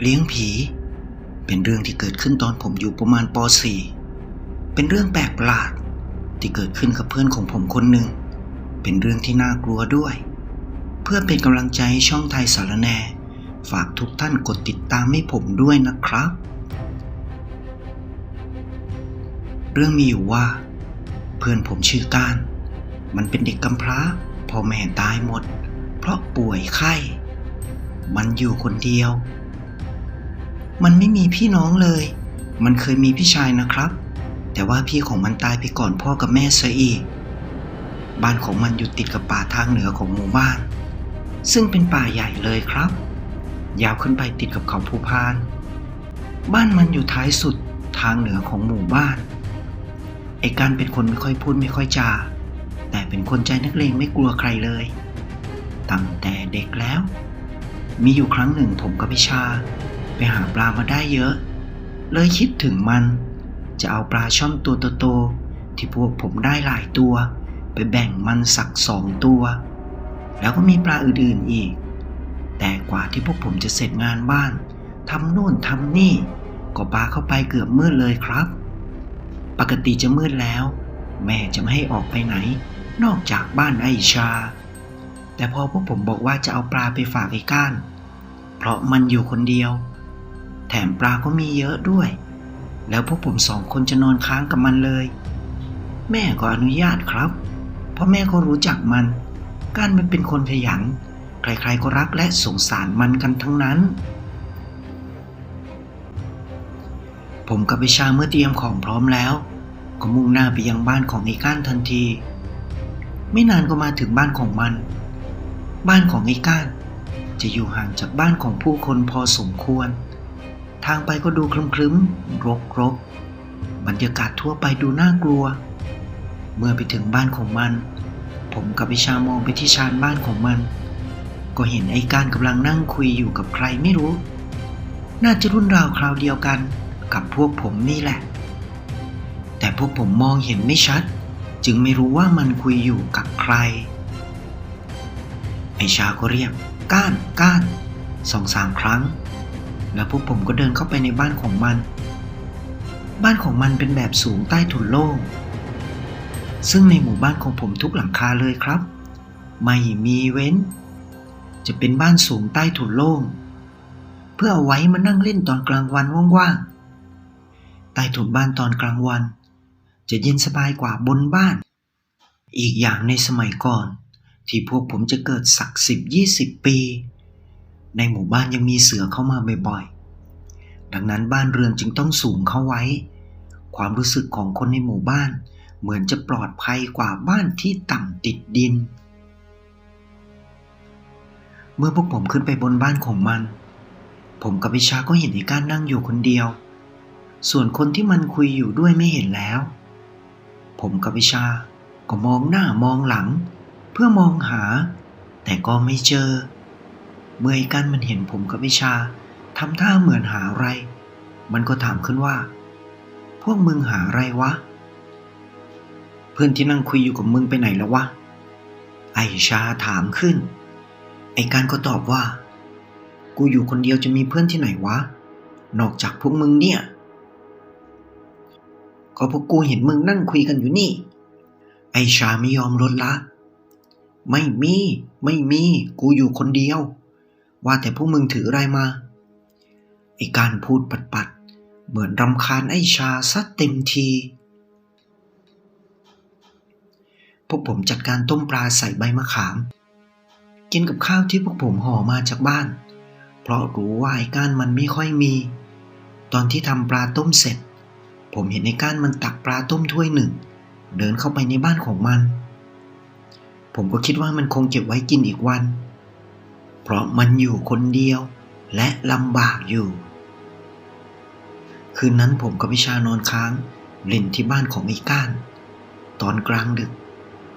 เลี้ยงผีเป็นเรื่องที่เกิดขึ้นตอนผมอยู่ประมาณป .4 เป็นเรื่องแปลกประหลาดที่เกิดขึ้นกับเพื่อนของผมคนหนึ่งเป็นเรื่องที่น่ากลัวด้วยเพื่อเป็นกำลังใจให้ช่องไทยสารแหน่ฝากทุกท่านกดติดตามให้ผมด้วยนะครับเรื่องมีอยู่ว่าเพื่อนผมชื่อก้านมันเป็นเด็กกำพร้าพ่อแม่ตายหมดเพราะป่วยไข้มันอยู่คนเดียวมันไม่มีพี่น้องเลยมันเคยมีพี่ชายนะครับแต่ว่าพี่ของมันตายไปก่อนพ่อกับแม่ซะอีกบ้านของมันอยู่ติดกับป่าทางเหนือของหมู่บ้านซึ่งเป็นป่าใหญ่เลยครับยาวขึ้นไปติดกับเขาภูพานบ้านมันอยู่ท้ายสุดทางเหนือของหมู่บ้านไอ้การเป็นคนไม่ค่อยพูดไม่ค่อยจาแต่เป็นคนใจนักเลงไม่กลัวใครเลยตั้งแต่เด็กแล้วมีอยู่ครั้งหนึ่งผมกับพี่ชาไปหาปลามาได้เยอะเลยคิดถึงมันจะเอาปลาช่อนตัวโตๆที่พวกผมได้หลายตัวไปแบ่งมันสัก2 ตัวแล้วก็มีปลาอื่นๆอีกแต่กว่าที่พวกผมจะเสร็จงานบ้านทำโน่นทำนี่ก็ปาเข้าไปเกือบมืดเลยครับปกติจะมืดแล้วแม่จะไม่ให้ออกไปไหนนอกจากบ้านไอชาแต่พอพวกผมบอกว่าจะเอาปลาไปฝากไอ้ก้านเพราะมันอยู่คนเดียวแถมปลาก็มีเยอะด้วยแล้วพวกผม2 คนจะนอนค้างกับมันเลยแม่ก็อนุญาตครับเพราะแม่ก็รู้จักมันก้านมันเป็นคนขยันใครๆก็รักและสงสารมันกันทั้งนั้นผมกับไอ้ชาเมื่อเตรียมของพร้อมแล้วก็มุ่งหน้าไปยังบ้านของไอ้ก้านทันทีไม่นานก็มาถึงบ้านของมันบ้านของไอ้ก้านจะอยู่ห่างจากบ้านของผู้คนพอสมควรทางไปก็ดูครึ้มๆรกๆบรรยากาศทั่วไปดูน่ากลัวเมื่อไปถึงบ้านของมันผมกับไอ้ชามองไปที่ชานบ้านของมันก็เห็นไอ้ก้านกำลังนั่งคุยอยู่กับใครไม่รู้น่าจะรุ่นราวคราวเดียวกันกับพวกผมนี่แหละแต่พวกผมมองเห็นไม่ชัดจึงไม่รู้ว่ามันคุยอยู่กับใครไอ้ชาก็เรียกก้าน2-3 ครั้งแล้วพวกผมก็เดินเข้าไปในบ้านของมันบ้านของมันเป็นแบบสูงใต้ถุนโล่งซึ่งในหมู่บ้านของผมทุกหลังคาเลยครับไม่มีเว้นจะเป็นบ้านสูงใต้ถุนโล่งเพื่อเอาไว้มานั่งเล่นตอนกลางวันว่างๆใต้ถุนบ้านตอนกลางวันจะเย็นสบายกว่าบนบ้านอีกอย่างในสมัยก่อนที่พวกผมจะเกิดสัก10-20 ปีในหมู่บ้านยังมีเสือเข้ามาบ่อยๆดังนั้นบ้านเรือนจึงต้องสูงเข้าไว้ความรู้สึกของคนในหมู่บ้านเหมือนจะปลอดภัยกว่าบ้านที่ต่ำติดดินเมื่อพวกผมขึ้นไปบนบ้านของมันผมกับวิชาก็เห็นไอ้ก้านนั่งอยู่คนเดียวส่วนคนที่มันคุยอยู่ด้วยไม่เห็นแล้วผมกับวิชาก็มองหน้ามองหลังเพื่อมองหาแต่ก็ไม่เจอเมื่อไอ้ก้านมันเห็นผมกับวิชาทำท่าเหมือนหาอะไรมันก็ถามขึ้นว่าพวกมึงหาอะไรวะเพื่อนที่นั่งคุยอยู่กับมึงไปไหนแล้ววะไอ้ชาถามขึ้นไอ้ก้านก็ตอบว่ากูอยู่คนเดียวจะมีเพื่อนที่ไหนวะนอกจากพวกมึงเนี่ยก็พวกกูเห็นมึงนั่งคุยกันอยู่นี่ไอ้ชาไม่ยอมลดละไม่มีกูอยู่คนเดียวว่าแต่พวกมึงถืออะไรมาไอ้ก้านพูดปัดๆเหมือนรำคาญไอ้ชาซะเต็มทีพวกผมจัดการต้มปลาใส่ใบมะขามกินกับข้าวที่พวกผมห่อมาจากบ้านเพราะรู้ว่าไอ้ก้านมันไม่ค่อยมีตอนที่ทำปลาต้มเสร็จผมเห็นไอ้ก้านมันตักปลาต้มถ้วยหนึ่งเดินเข้าไปในบ้านของมันผมก็คิดว่ามันคงเก็บไว้กินอีกวันเพราะมันอยู่คนเดียวและลำบากอยู่คืนนั้นผมกับวิชานอนค้างเล่นที่บ้านของไอ้ก้านตอนกลางดึก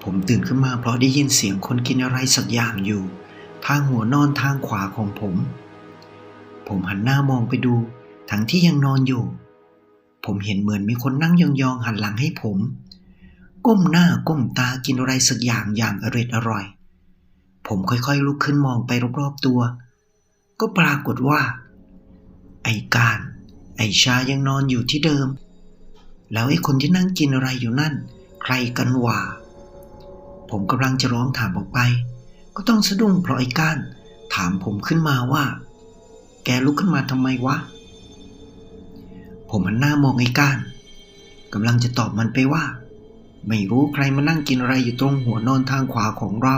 ผมตื่นขึ้นมาเพราะได้ยินเสียงคนกินอะไรสักอย่างอยู่ทางหัวนอนทางขวาของผมหันหน้ามองไปดูทั้งที่ยังนอนอยู่ผมเห็นเหมือนมีคนนั่งยองๆหันหลังให้ผมก้มหน้าก้มตากินอะไรสักอย่างอร่อยผมค่อยๆลุกขึ้นมองไปรอบๆตัวก็ปรากฏว่า ไอ้ก้านไอ้ชายังนอนอยู่ที่เดิมแล้วไอ้คนที่นั่งกินอะไรอยู่นั่นใครกันวะผมกำลังจะร้องถามออกไปก็ต้องสะดุ้งเพราะไอ้ก้านถามผมขึ้นมาว่าแกลุกขึ้นมาทำไมวะผมหันหน้ามองไอ้ก้านกำลังจะตอบมันไปว่าไม่รู้ใครมานั่งกินอะไรอยู่ตรงหัวนอนทางขวาของเรา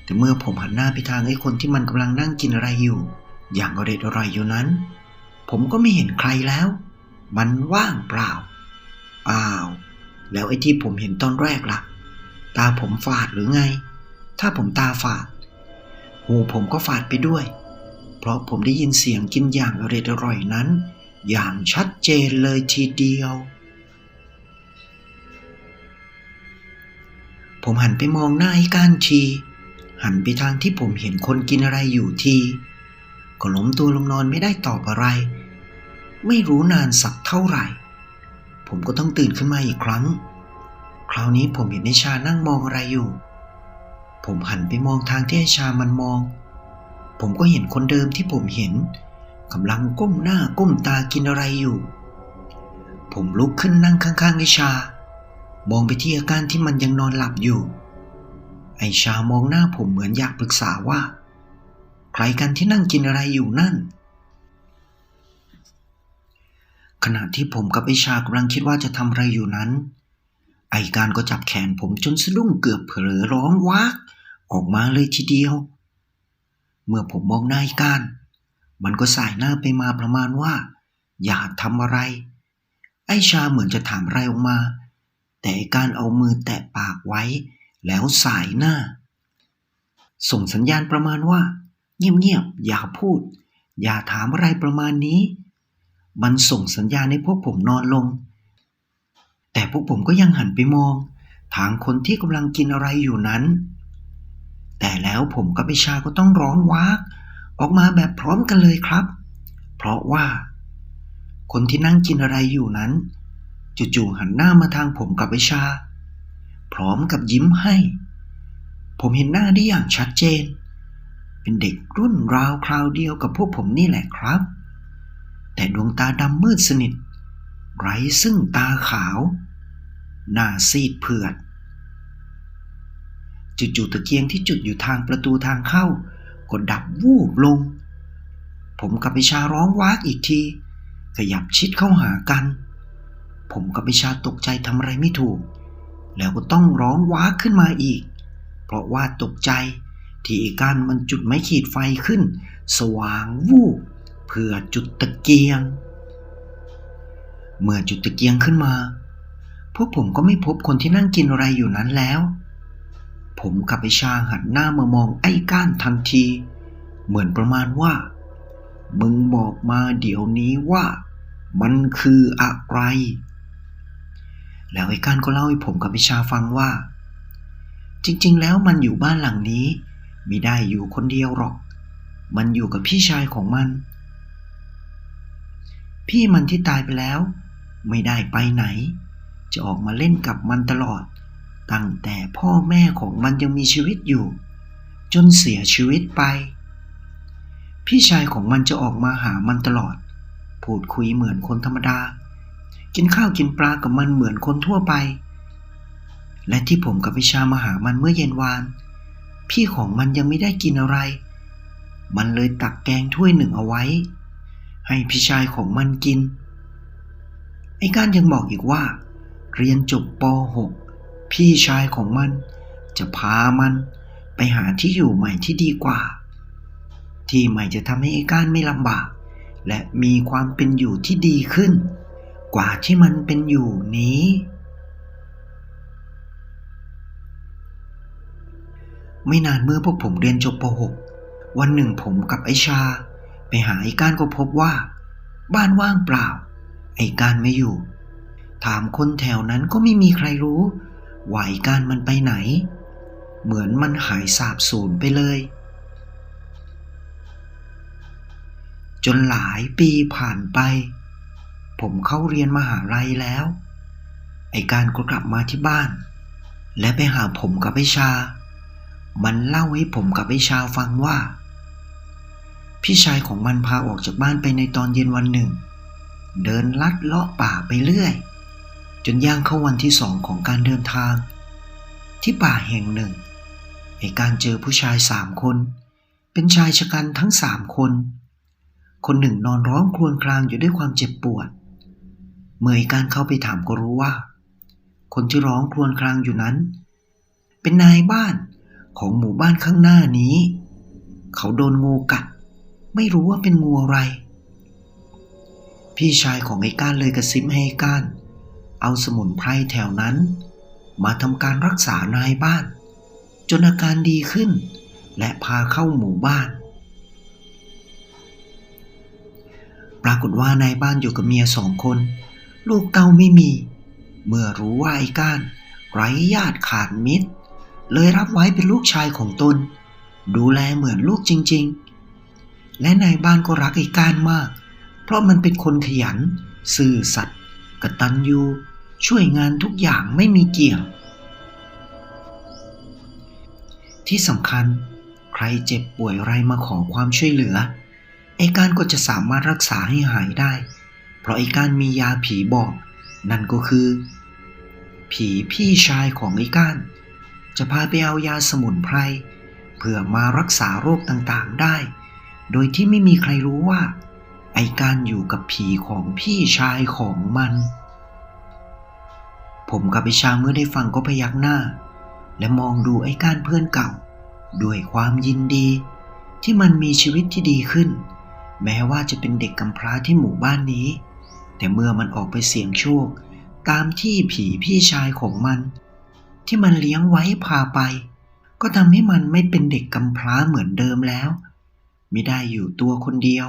แต่เมื่อผมหันหน้าไปทางไอ้คนที่มันกำลังนั่งกินอะไรอยู่อย่างอร่อยอยู่นั้นผมก็ไม่เห็นใครแล้วมันว่างเปล่าอ้าวแล้วไอ้ที่ผมเห็นตอนแรกล่ะตาผมฝาดหรือไงถ้าผมตาฝาดหูผมก็ฝาดไปด้วยเพราะผมได้ยินเสียงกินอย่างอร่อยนั้นอย่างชัดเจนเลยทีเดียวผมหันไปมองหน้าไอ้ก้านทีหันไปทางที่ผมเห็นคนกินอะไรอยู่ทีก็ล้มตัวลงนอนไม่ได้ตอบอะไรไม่รู้นานสักเท่าไหร่ผมก็ต้องตื่นขึ้นมาอีกครั้งคราวนี้ผมเห็นไอ้ชานั่งมองอะไรอยู่ผมหันไปมองทางที่ไอ้ชามันมองผมก็เห็นคนเดิมที่ผมเห็นกำลังก้มหน้าก้มตากินอะไรอยู่ผมลุกขึ้นนั่งข้างๆไอ้ชามองไปที่อาการที่มันยังนอนหลับอยู่ไอ้ชามองหน้าผมเหมือนอยากปรึกษาว่าใครกันที่นั่งกินอะไรอยู่นั่นขณะที่ผมกับไอ้ชากำลังคิดว่าจะทำอะไรอยู่นั้นไอ้การก็จับแขนผมจนสะดุ้งเกือบเผลอร้องว้ากออกมาเลยทีเดียวเมื่อผมมองหน้าไอ้การมันก็สายหน้าไปมาประมาณว่าอย่าทำอะไรไอ้ชาเหมือนจะถามอะไรออกมาแต่ไอ้การเอามือแตะปากไว้แล้วสายหน้าส่งสัญญาณประมาณว่าเงียบๆอย่าพูดอย่าถามอะไรประมาณนี้มันส่งสัญญาณให้พวกผมนอนลงแต่พวกผมก็ยังหันไปมองทางคนที่กำลังกินอะไรอยู่นั้นแต่แล้วผมกับไอ้ชาก็ต้องร้องว้ากออกมาแบบพร้อมกันเลยครับเพราะว่าคนที่นั่งกินอะไรอยู่นั้นจู่ๆหันหน้ามาทางผมกับไอ้ชาพร้อมกับยิ้มให้ผมเห็นหน้าได้อย่างชัดเจนเป็นเด็กรุ่นราวคราวเดียวกับพวกผมนี่แหละครับแต่ดวงตาดำมืดสนิทไร้ซึ่งตาขาวหน้าซีดเผือดจู่ๆตะเกียงที่จุดอยู่ทางประตูทางเข้าก็ดับวูบลงผมกับไอ้ชาร้องว้ากอีกทีขยับชิดเข้าหากันผมกับไอ้ชาตกใจทำอะไรไม่ถูกแล้วก็ต้องร้องว้ากขึ้นมาอีกเพราะว่าตกใจที่ไอ้ก้านมันจุดไม้ขีดไฟขึ้นสว่างวูบเพื่อจุดตะเกียงเมื่อจุดตะเกียงขึ้นมาพวกผมก็ไม่พบคนที่นั่งกินอะไรอยู่นั้นแล้วผมกับไอ้ชาหันหน้ามามองไอ้ก้านทันทีเหมือนประมาณว่ามึงบอกมาเดี๋ยวนี้ว่ามันคืออะไรแล้วไอ้ก้านก็เล่าให้ผมกับไอ้ชาฟังว่าจริงๆแล้วมันอยู่บ้านหลังนี้ไม่ได้อยู่คนเดียวหรอกมันอยู่กับพี่ชายของมันพี่มันที่ตายไปแล้วไม่ได้ไปไหนจะออกมาเล่นกับมันตลอดตั้งแต่พ่อแม่ของมันยังมีชีวิตอยู่จนเสียชีวิตไปพี่ชายของมันจะออกมาหามันตลอดพูดคุยเหมือนคนธรรมดากินข้าวกินปลากับมันเหมือนคนทั่วไปและที่ผมกับวิชามาหามันเมื่อเย็นวานพี่ของมันยังไม่ได้กินอะไรมันเลยตักแกงถ้วยหนึ่งเอาไว้ให้พี่ชายของมันกินไอ้ก้านยังบอกอีกว่าเรียนจบป.6 พี่ชายของมันจะพามันไปหาที่อยู่ใหม่ที่ดีกว่าที่ใหม่จะทำให้ไอ้ก้านไม่ลำบากและมีความเป็นอยู่ที่ดีขึ้นกว่าที่มันเป็นอยู่นี้ไม่นานเมื่อพวกผมเรียนจบป.6 วันหนึ่งผมกับไอ้ชาไปหาไอ้ก้านก็พบว่าบ้านว่างเปล่าไอ้ก้านไม่อยู่ถามคนแถวนั้นก็ไม่มีใครรู้ว่าไอ้ก้านมันไปไหนเหมือนมันหายสาบสูญไปเลยจนหลายปีผ่านไปผมเข้าเรียนมหาลัยแล้วไอ้ก้านก็กลับมาที่บ้านและไปหาผมกับไอ้ชามันเล่าให้ผมกับไอ้ชาฟังว่า พี่ชายของมันพาออกจากบ้านไปในตอนเย็นวันหนึ่งเดินลัดเลาะป่าไปเรื่อยจนย่างเข้าวันที่2ของการเดินทางที่ป่าแห่งหนึ่งไอ้การเจอผู้ชาย3คนเป็นชายชะกันทั้ง3คนคนหนึ่งนอนร้องครวญครางอยู่ด้วยความเจ็บปวดเมื่อไอ้การเข้าไปถามก็รู้ว่าคนที่ร้องครวญครางอยู่นั้นเป็นนายบ้านของหมู่บ้านข้างหน้านี้เขาโดนงูกัดไม่รู้ว่าเป็นงูอะไรพี่ชายของไอ้ก้านเลยกระซิบให้ไอ้ก้านเอาสมุนไพรแถวนั้นมาทำการรักษานายบ้านจนอาการดีขึ้นและพาเข้าหมู่บ้านปรากฏว่านายบ้านอยู่กับเมีย2คนลูกเต้าไม่มีเมื่อรู้ว่าไอ้ก้านไร้ญาติขาดมิตรเลยรับไว้เป็นลูกชายของตนดูแลเหมือนลูกจริงๆและนายบ้านก็รักไอ้ก้านมากเพราะมันเป็นคนขยันซื่อสัตย์กตัญญูช่วยงานทุกอย่างไม่มีเกี่ยงที่สำคัญใครเจ็บป่วยอะไรมาขอความช่วยเหลือไอ้ก้านก็จะสามารถรักษาให้หายได้เพราะไอ้ก้านมียาผีบอกนั่นก็คือผีพี่ชายของไอ้ก้านจะพาไปเอายาสมุนไพรเพื่อมารักษาโรคต่างๆได้โดยที่ไม่มีใครรู้ว่าไอ้ก้านอยู่กับผีของพี่ชายของมันผมกับไอ้ชาเมื่อได้ฟังก็พยักหน้าและมองดูไอ้ก้านเพื่อนเก่าด้วยความยินดีที่มันมีชีวิตที่ดีขึ้นแม้ว่าจะเป็นเด็กกำพร้าที่หมู่บ้านนี้แต่เมื่อมันออกไปเสี่ยงโชคตามที่ผีพี่ชายของมันที่มันเลี้ยงไว้พาไปก็ทำให้มันไม่เป็นเด็กกำพร้าเหมือนเดิมแล้วไม่ได้อยู่ตัวคนเดียว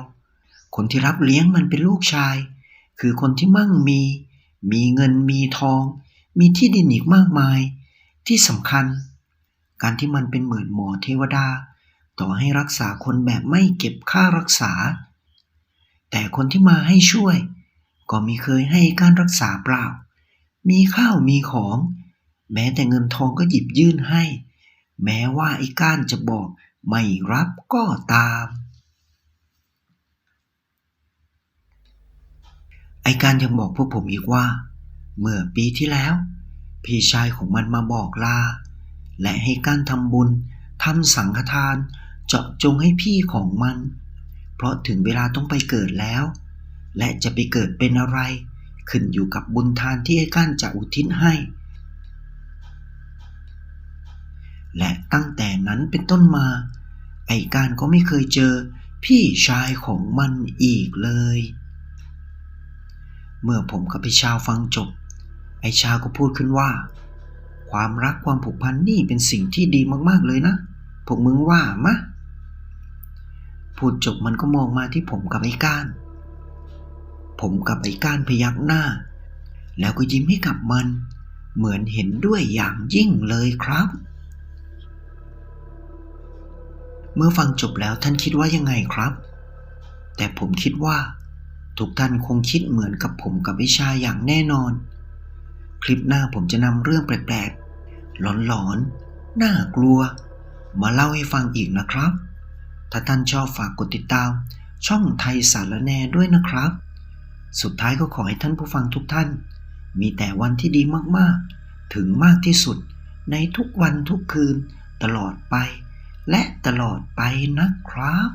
คนที่รับเลี้ยงมันเป็นลูกชายคือคนที่มั่งมีเงินมีทองมีที่ดินอีกมากมายที่สำคัญการที่มันเป็นเหมือนหมอเทวดาต่อให้รักษาคนแบบไม่เก็บค่ารักษาแต่คนที่มาให้ช่วยก็ไม่เคยให้การรักษาเปล่ามีข้าวมีของแม้แต่เงินทองก็หยิบยื่นให้แม้ว่าไอ้ก้านจะบอกไม่รับก็ตามไอ้ก้านยังบอกพวกผมอีกว่าเมื่อปีที่แล้วพี่ชายของมันมาบอกลาและให้ก้านทำบุญทำสังฆทานเจาะจงให้พี่ของมันเพราะถึงเวลาต้องไปเกิดแล้วและจะไปเกิดเป็นอะไรขึ้นอยู่กับบุญทานที่ไอ้ก้านจะอุทิศให้และตั้งแต่นั้นเป็นต้นมาไอ้ก้านก็ไม่เคยเจอพี่ชายของมันอีกเลยเมื่อผมกับพี่ชาวฟังจบไอ้ชาก็พูดขึ้นว่าความรักความผูกพันนี่เป็นสิ่งที่ดีมากๆเลยนะพวกมึงว่ามะพูดจบมันก็มองมาที่ผมกับไอ้ก้านผมกับไอ้ก้านพยักหน้าแล้วก็ยิ้มให้กับมันเหมือนเห็นด้วยอย่างยิ่งเลยครับเมื่อฟังจบแล้วท่านคิดว่ายังไงครับแต่ผมคิดว่าทุกท่านคงคิดเหมือนกับผมกับวิชาอย่างแน่นอนคลิปหน้าผมจะนำเรื่องแปลกๆหลอนๆน่ากลัวมาเล่าให้ฟังอีกนะครับถ้าท่านชอบฝากกดติดตามช่องไทยสารแหน่ด้วยนะครับสุดท้ายก็ขอให้ท่านผู้ฟังทุกท่านมีแต่วันที่ดีมากๆถึงมากที่สุดในทุกวันทุกคืนตลอดไปและตลอดไปนะครับ